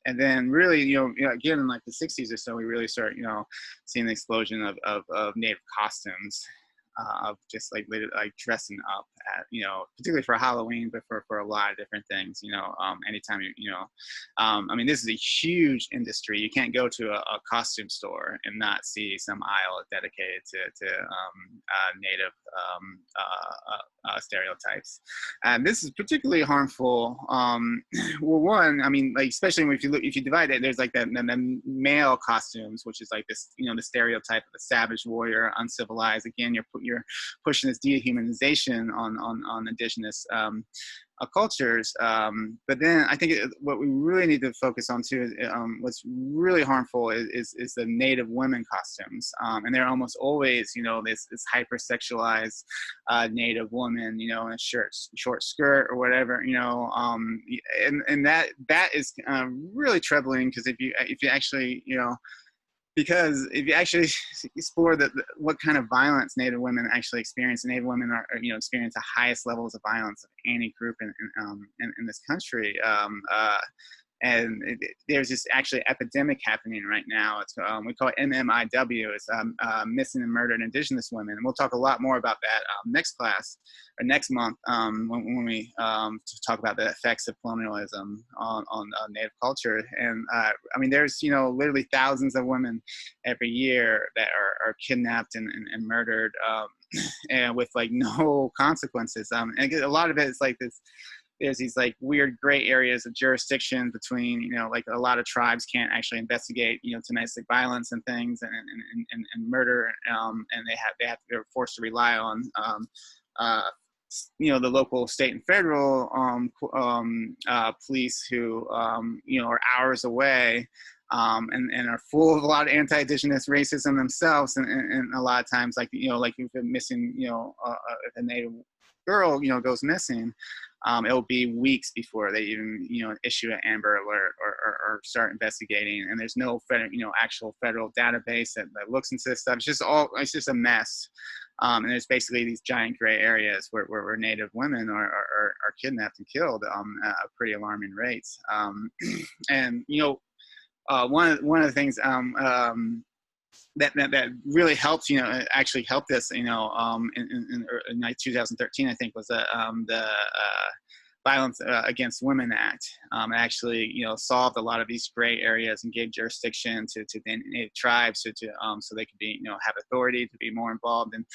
and then really again in like the 60s or so, we really start seeing the explosion of native costumes. of just like literally like dressing up at, you know, particularly for Halloween, but for a lot of different things, you know, anytime you know, I mean, this is a huge industry. You can't go to a costume store and not see some aisle dedicated to Native stereotypes. And this is particularly harmful. Well, one, I mean, like, especially if you divide it, there's like the male costumes, which is like this, you know, the stereotype of the savage warrior, uncivilized. Again, you're pushing this dehumanization on indigenous cultures. But then I think what we really need to focus on too is what's really harmful is the Native women costumes. And they're almost always, you know, this hypersexualized Native woman, you know, in a short skirt or whatever, you know, and that is really troubling, because if you actually, you know, because if you actually explore what kind of violence Native women actually experience, Native women are, you know, experience the highest levels of violence of any group in this country. And there's this actually epidemic happening right now. It's we call it MMIW. It's missing and murdered Indigenous women, and we'll talk a lot more about that next class or next month when we talk about the effects of colonialism on Native culture. And I mean, there's, you know, literally thousands of women every year that are kidnapped and murdered, and with like no consequences. And a lot of it is like this. There's these like weird gray areas of jurisdiction between, you know, like a lot of tribes can't actually investigate, you know, domestic violence and things and murder, and they're forced to rely on, you know, the local, state, and federal police who, you know, are hours away. And are full of a lot of anti-Indigenous racism themselves, and a lot of times, like, you know, like if a missing, you know, if a Native girl, you know, goes missing, it'll be weeks before they even, you know, issue an Amber Alert or start investigating. And there's no you know, actual federal database that looks into this stuff. It's just a mess. And there's basically these giant gray areas where Native women are kidnapped and killed at pretty alarming rates. And, you know, one of the things that really helped, you know, actually helped this, you know, in 2013, I think, was the Violence Against Women Act. Actually, you know, solved a lot of these gray areas and gave jurisdiction to the Native tribes so they could be, you know, have authority to be more involved and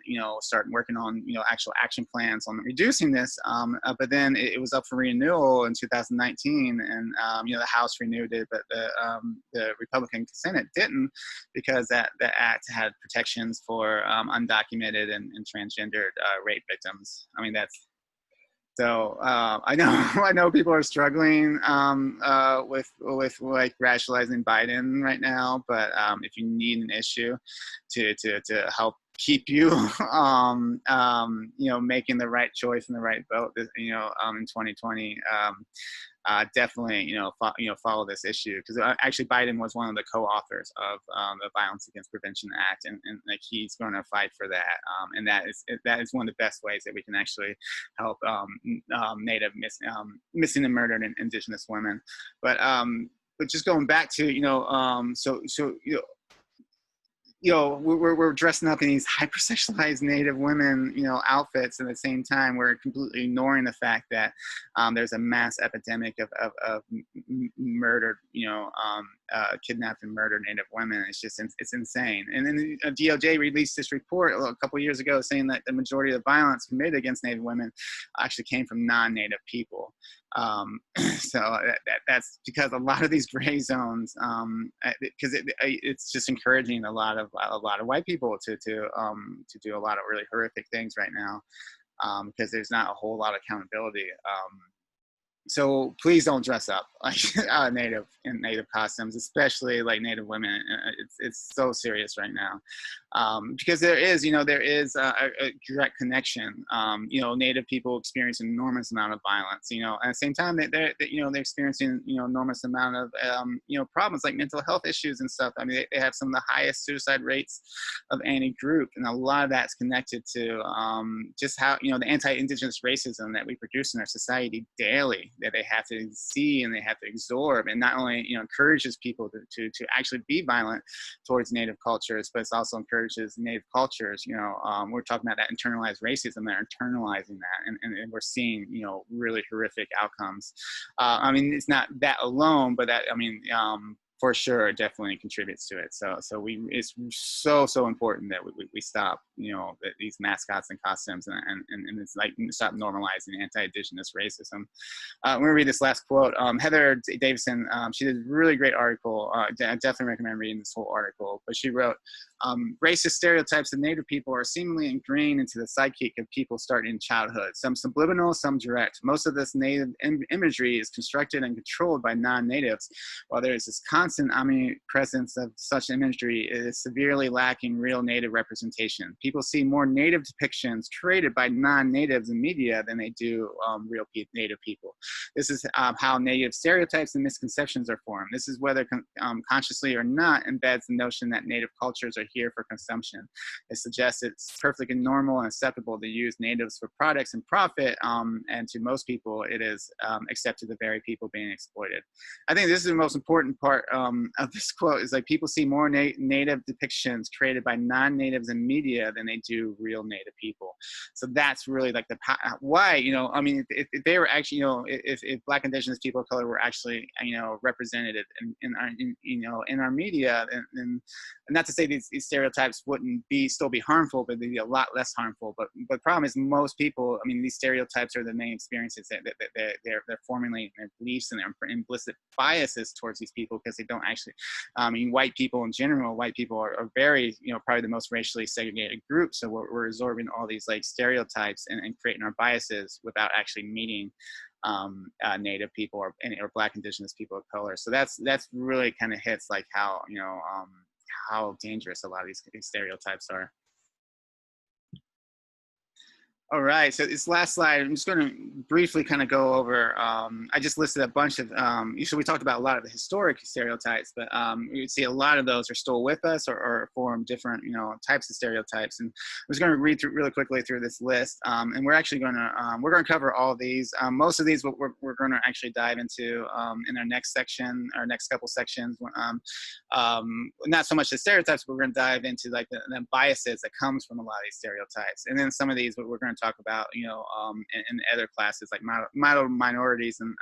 you know, start working on, you know, actual action plans on reducing this. But then it was up for renewal in 2019, and you know, the House renewed it, but the Republican Senate didn't, because that act had protections for undocumented and transgendered rape victims. I mean, so I know people are struggling with like rationalizing Biden right now, but if you need an issue to help keep you you know, making the right choice and the right vote, you know, in 2020, definitely, you know, follow this issue, because actually Biden was one of the co-authors of the Violence Against Prevention Act, and like he's going to fight for that, and that is one of the best ways that we can actually help Native missing and murdered and Indigenous women. But just going back to, you know, so you know, we're dressing up in these hypersexualized Native women, you know, outfits, and at the same time we're completely ignoring the fact that there's a mass epidemic of murdered, you know, kidnapped and murdered Native women. It's insane. And then DOJ released this report a couple of years ago saying that the majority of the violence committed against Native women actually came from non-Native people. So that's because a lot of these gray zones, because it's just encouraging a lot of white people to do a lot of really horrific things right now, because there's not a whole lot of accountability. So please don't dress up like Native costumes, especially like Native women. It's so serious right now, because there is a direct connection. You know, Native people experience an enormous amount of violence. You know, at the same time they're experiencing, you know, enormous amount of you know, problems like mental health issues and stuff. I mean, they have some of the highest suicide rates of any group, and a lot of that's connected to just how, you know, the anti-Indigenous racism that we produce in our society daily. that they have to see and they have to absorb, and not only, you know, encourages people to actually be violent towards Native cultures, but it also encourages Native cultures, you know, we're talking about that internalized racism, they're internalizing that, and we're seeing, you know, really horrific outcomes. I mean, it's not that alone, but that, I mean, for sure, it definitely contributes to it. So it's so important that we stop, you know, these mascots and costumes, and it's like stop normalizing anti-Indigenous racism. I'm gonna read this last quote. Heather Davison, she did a really great article. I definitely recommend reading this whole article. But she wrote, racist stereotypes of Native people are seemingly ingrained into the psyche of people starting in childhood. Some subliminal, some direct. Most of this Native imagery is constructed and controlled by non-Natives, while there is this constant omnipresence of such imagery, it is severely lacking real Native representation. People see more Native depictions created by non-Natives in media than they do real Native people. This is how Native stereotypes and misconceptions are formed. This is, whether consciously or not, embeds the notion that Native cultures are here for consumption. It suggests it's perfectly normal and acceptable to use Natives for products and profit, and to most people it is, except to the very people being exploited. I think this is the most important part of this quote, is like, people see more Native depictions created by non-Natives in media than they do real Native people. So that's really like why, you know, I mean, if they were actually, you know, if Black Indigenous people of color were actually, you know, represented in our media, and not to say these stereotypes wouldn't still be harmful, but they'd be a lot less harmful. But the problem is, most people, I mean, these stereotypes are the main experiences that they're formulating their beliefs and their implicit biases towards these people, because they don't actually, I mean, white people in general, white people are very, you know, probably the most racially segregated group. So we're absorbing all these like stereotypes and creating our biases without actually meeting Native people or Black Indigenous people of color. So that's really kind of hits like how, you know, how dangerous a lot of these stereotypes are. All right, so this last slide, I'm just going to briefly kind of go over, I just listed a bunch of, so we talked about a lot of the historic stereotypes, but you see a lot of those are still with us, or form different, you know, types of stereotypes. And I'm just going to read through really quickly through this list, and we're actually going to, cover all of these. Most of these we're going to actually dive into in our next section, our next couple sections. Not so much the stereotypes, but we're going to dive into like the biases that comes from a lot of these stereotypes. And then some of these we're going to talk about, you know, in other classes like model minorities and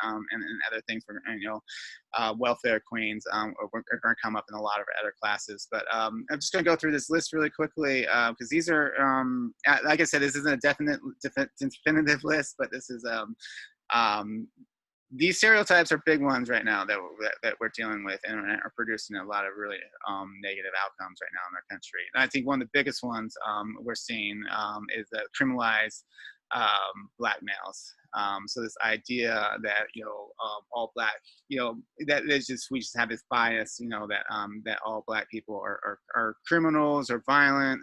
other things. We're, you know, welfare queens are going to come up in a lot of our other classes. But I'm just going to go through this list really quickly, because these are, like I said, this isn't a definitive list, but this is these stereotypes are big ones right now that we're dealing with, and are producing a lot of really negative outcomes right now in our country. And I think one of the biggest ones we're seeing is the criminalized Black males. So this idea that, you know, all Black, you know, that is just, we just have this bias, you know, that that all Black people are criminals or violent.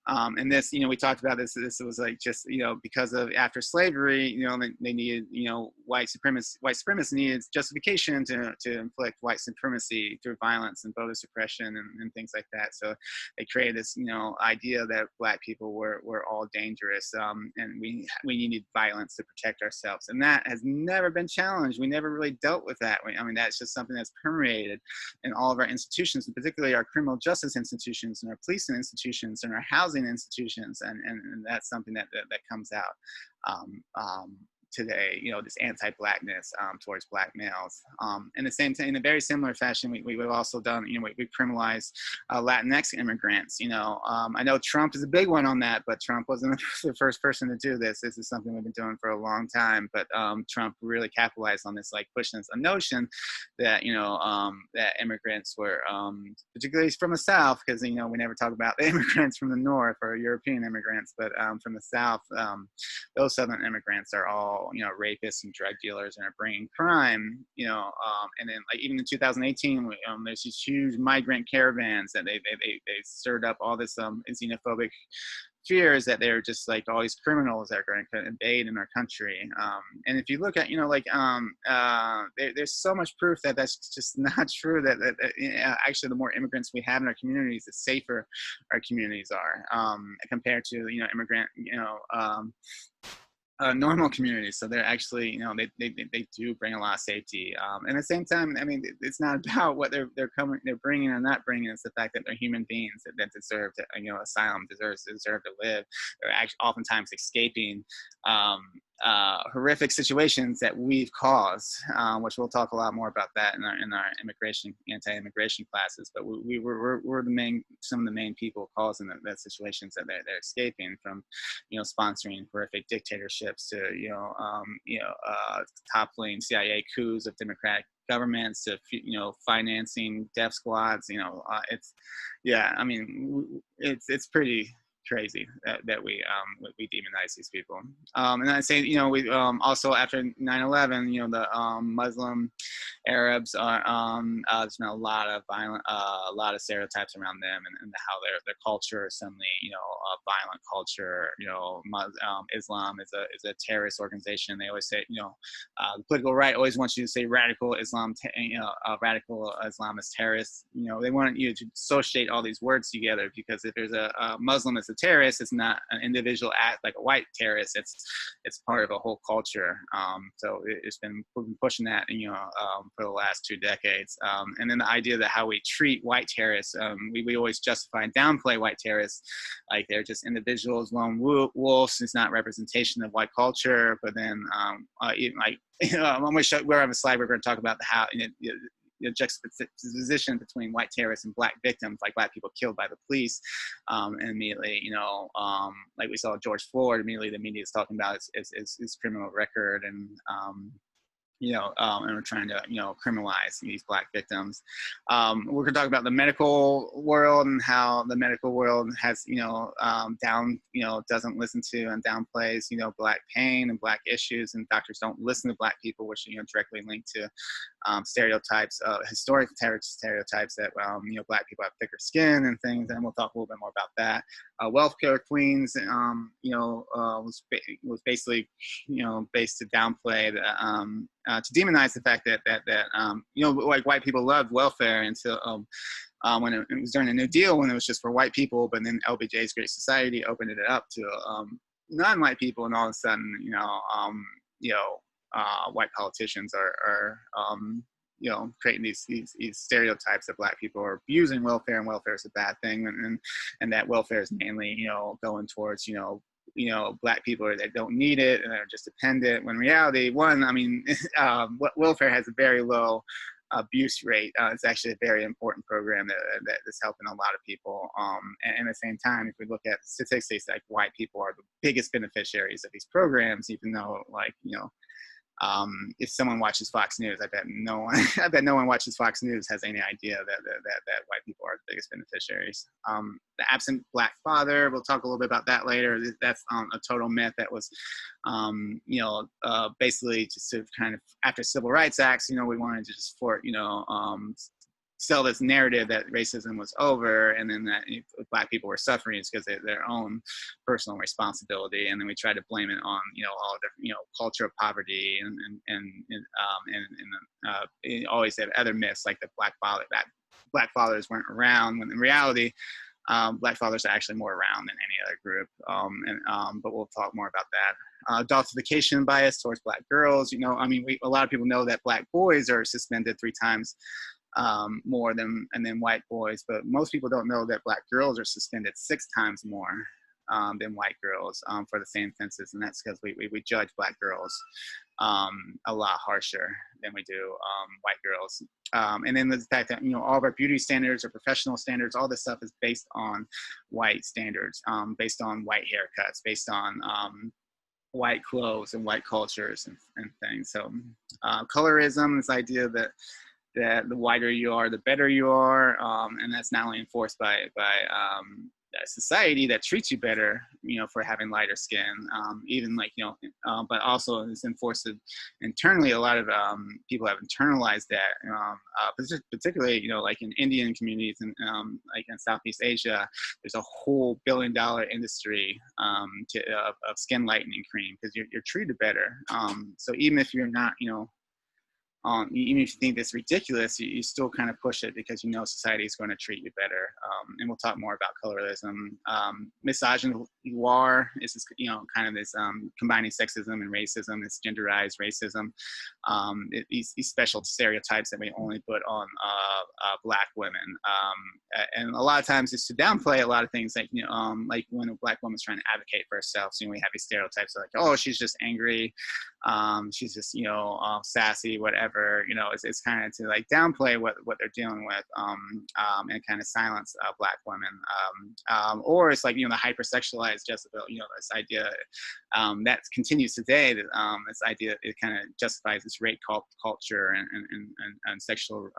And this, you know, we talked about this. This was like just, you know, because of after slavery, you know, they needed, you know, white supremacists needed justification to inflict white supremacy through violence and voter suppression and things like that. So they created this, you know, idea that Black people were all dangerous, and we needed violence to protect ourselves. And that has never been challenged. We never really dealt with that. I mean, that's just something that's permeated in all of our institutions, and particularly our criminal justice institutions and our policing institutions and our housing institutions, and that's something that comes out today, you know, this anti-Blackness towards Black males. In the same thing, in a very similar fashion, we've also done, you know, we criminalized Latinx immigrants. You know, I know Trump is a big one on that, but Trump wasn't the first person to do this. This is something we've been doing for a long time, but Trump really capitalized on this, like pushing this notion that, you know, that immigrants were, particularly from the South, because, you know, we never talk about the immigrants from the North or European immigrants, but from the South, those Southern immigrants are all, you know, rapists and drug dealers and are bringing crime, you know, and then like even in 2018, there's these huge migrant caravans that they stirred up all this xenophobic fears that they're just like all these criminals that are going to invade in our country. And if you look at, you know, like there's so much proof that that's just not true, that actually the more immigrants we have in our communities, the safer our communities are, compared to, you know, immigrant, you know, normal communities. So they're actually, you know, they do bring a lot of safety. And at the same time, I mean, it's not about what they're bringing or not bringing. It's the fact that they're human beings that deserve to, you know, asylum, deserve to live. They're actually oftentimes escaping horrific situations that we've caused, which we'll talk a lot more about that in our anti-immigration classes. But we're some of the main people causing the situations that they're escaping from, you know, sponsoring horrific dictatorships to, toppling CIA coups of democratic governments to, you know, financing death squads. You know, it's pretty crazy that we demonize these people. And I say, you know, we also after 9/11, you know, the Muslim Arabs are there's been a lot of violent, a lot of stereotypes around them and how their culture is suddenly, you know, a violent culture. You know, Islam is a terrorist organization. They always say, you know, the political right always wants you to say radical Islam, radical Islam is terrorist. You know, they want you to associate all these words together, because if there's a Muslim as a terrorist, it's not an individual act like a white terrorist. It's part of a whole culture. So we've been pushing that, you know, for the last 2 decades. And then the idea that how we treat white terrorists, we always justify and downplay white terrorists like they're just individuals, lone wolves. It's not representation of white culture. But then even like, you know, I'm going to show, we're on a slide, we're going to talk about how, the juxtaposition between white terrorists and black victims, like black people killed by the police, and immediately, you know, like we saw George Floyd, immediately the media is talking about his criminal record, and and we're trying to, you know, criminalize these black victims. We're going to talk about the medical world and how the medical world has, you know, doesn't listen to and downplays, you know, black pain and black issues, and doctors don't listen to black people, which, you know, directly linked to stereotypes, historic stereotypes that, you know, black people have thicker skin and things, and we'll talk a little bit more about that. Welfare queens, was basically, you know, based to downplay the, to demonize the fact that you know, like white people loved welfare until when it was during the New Deal, when it was just for white people, but then LBJ's Great Society opened it up to non-white people, and all of a sudden, white politicians are you know, creating these stereotypes that black people are abusing welfare, and welfare is a bad thing, and that welfare is mainly, you know, going towards, you know, black people that don't need it and are just dependent, when in reality, welfare has a very low abuse rate. It's actually a very important program that is helping a lot of people. And at the same time, if we look at statistics, like white people are the biggest beneficiaries of these programs, even though, like, you know, if someone watches Fox News, I bet no one watches Fox News has any idea that white people are the biggest beneficiaries. The absent black father, we'll talk a little bit about that later. That's a total myth that was, basically just sort of kind of after Civil Rights Acts, you know, we wanted to just sell this narrative that racism was over, and then that black people were suffering is because of their own personal responsibility, and then we try to blame it on, you know, all the, you know, culture of poverty and always have other myths like the black fathers weren't around, when in reality black fathers are actually more around than any other group. But we'll talk more about that. Adultification bias towards black girls. You know, I mean, a lot of people know that black boys are suspended 3 times more than white boys, but most people don't know that black girls are suspended 6 times more than white girls for the same offenses, and that's because we judge black girls a lot harsher than we do white girls. And then the fact that, you know, all of our beauty standards or professional standards, all this stuff is based on white standards, based on white haircuts, based on white clothes and white cultures and things. So colorism, this idea that the whiter you are, the better you are, and that's not only enforced by a society that treats you better, you know, for having lighter skin, even like, you know, but also it's enforced internally. A lot of people have internalized that, particularly, you know, like in Indian communities and like in Southeast Asia, there's a whole billion-dollar industry of skin lightening cream, because you're treated better. So even if you're not, you know, even if you think it's ridiculous, you still kind of push it because you know society is going to treat you better. And we'll talk more about colorism. you are. It's just, you know, kind of this combining sexism and racism, this genderized racism, these special stereotypes that we only put on Black women, and a lot of times it's to downplay a lot of things, like, you know, like when a Black woman's trying to advocate for herself. So, you know, we have these stereotypes like, oh, she's just angry, she's just, you know, sassy, whatever. You know, it's kind of to like downplay what they're dealing with, and kind of silence Black women, or it's like, you know, the hypersexualized Jezebel, you know, this idea that continues today, that this idea, it kind of justifies this rape culture and sexual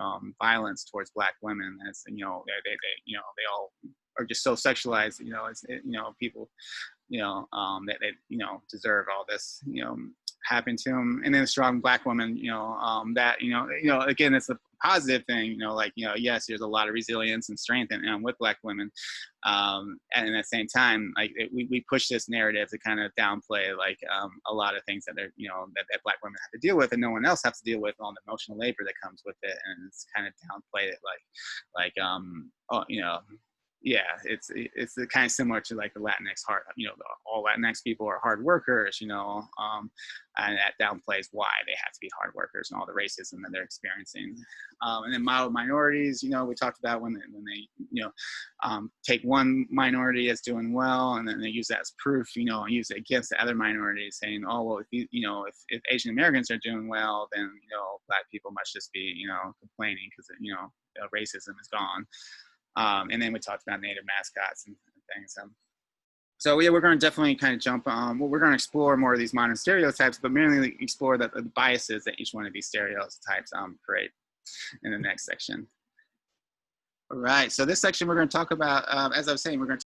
violence towards Black women, as, you know, they you know, they all are just so sexualized, you know, you know, people, you know, that they, you know, deserve all this, you know, happen to them. And then a strong Black woman, you know, that, you know, again, it's a positive thing, you know, like, you know, yes, there's a lot of resilience and strength with Black women. And at the same time, like, we push this narrative to kind of downplay, like, a lot of things that they're, you know, that Black women have to deal with, and no one else has to deal with, all the emotional labor that comes with it. And it's kind of downplayed it, like, oh, you know, yeah, it's kind of similar to like the Latinx you know, all Latinx people are hard workers, you know, and that downplays why they have to be hard workers and all the racism that they're experiencing. And then mild minorities, you know, we talked about when they you know, take one minority as doing well, and then they use that as proof, you know, and use it against the other minorities, saying, oh, well, if you know, if Asian Americans are doing well, then, you know, Black people must just be, you know, complaining because, you know, racism is gone. And then we talked about Native mascots and things. So yeah, we're going to definitely kind of jump on. Well, we're going to explore more of these modern stereotypes, but mainly explore the biases that each one of these stereotypes create in the next section. All right, so this section we're going to talk about, as I was saying, we're going to